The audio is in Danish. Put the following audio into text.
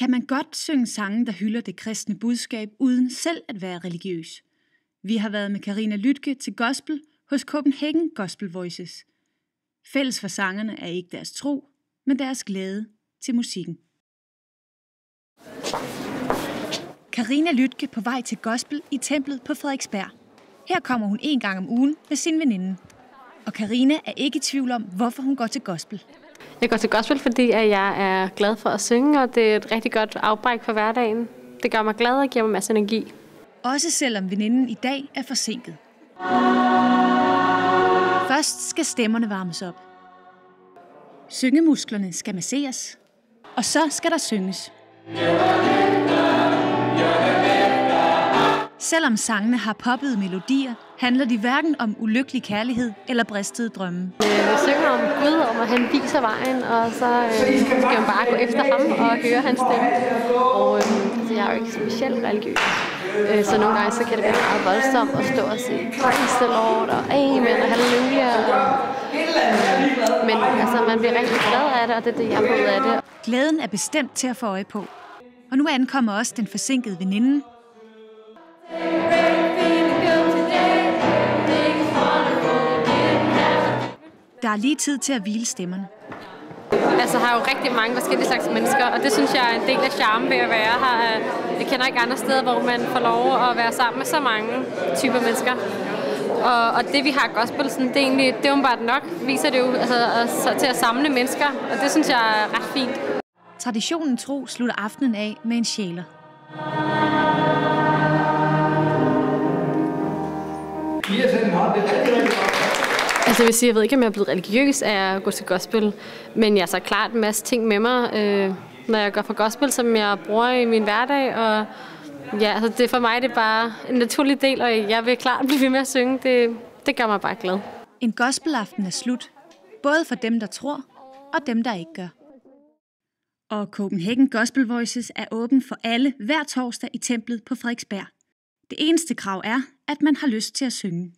Kan man godt synge sange, der hylder det kristne budskab, uden selv at være religiøs? Vi har været med Karina Lytke til gospel hos Copenhagen Gospel Voices. Fælles for sangerne er ikke deres tro, men deres glæde til musikken. Karina Lytke på vej til gospel i templet på Frederiksberg. Her kommer hun 1 gang om ugen med sin veninde. Og Karina er ikke i tvivl om, hvorfor hun går til gospel. Jeg går til gospel, fordi jeg er glad for at synge, og det er et rigtig godt afbræk for hverdagen. Det gør mig glad og giver mig masser energi. Også selvom veninden i dag er forsinket. Først skal stemmerne varmes op. Syngemusklerne skal masseres. Og så skal der synges. Selvom sangene har poppede melodier, handler de hverken om ulykkelig kærlighed eller bristede drømme. Vi synger om Gud, om at han viser vejen, og så skal man bare gå efter ham og høre hans stemme. Og jeg er jo ikke specielt religiøs, så nogle gange så kan det være meget voldsomt at stå og sige Praise the Lord og Amen og Halleluja. Men altså, man bliver rigtig glad af det, og det er det, jeg får ud af det. Glæden er bestemt til at få øje på. Og nu ankommer også den forsinkede veninde. Der er lige tid til at hvile stemmerne. Altså, jeg har jo rigtig mange forskellige slags mennesker, og det synes jeg er en del af charmen ved at være her. Jeg kender ikke andre steder, hvor man får lov at være sammen med så mange typer mennesker. Og det, vi har gospelsen, det er jo bare nok, viser det jo til at samle mennesker, og det synes jeg er ret fint. Traditionen tro slutter aftenen af med en sjæler. Altså, jeg ved ikke, om jeg er blevet religiøs af at gå til gospel, men jeg har så klart en masse ting med mig, når jeg går for gospel, som jeg bruger i min hverdag, og ja, altså det for mig det er bare en naturlig del, og jeg vil klart blive ved med at synge. Det gør mig bare glad. En gospelaften er slut, både for dem, der tror, og dem, der ikke gør. Og Copenhagen Gospel Voices er åben for alle hver torsdag i templet på Frederiksberg. Det eneste krav er, at man har lyst til at synge.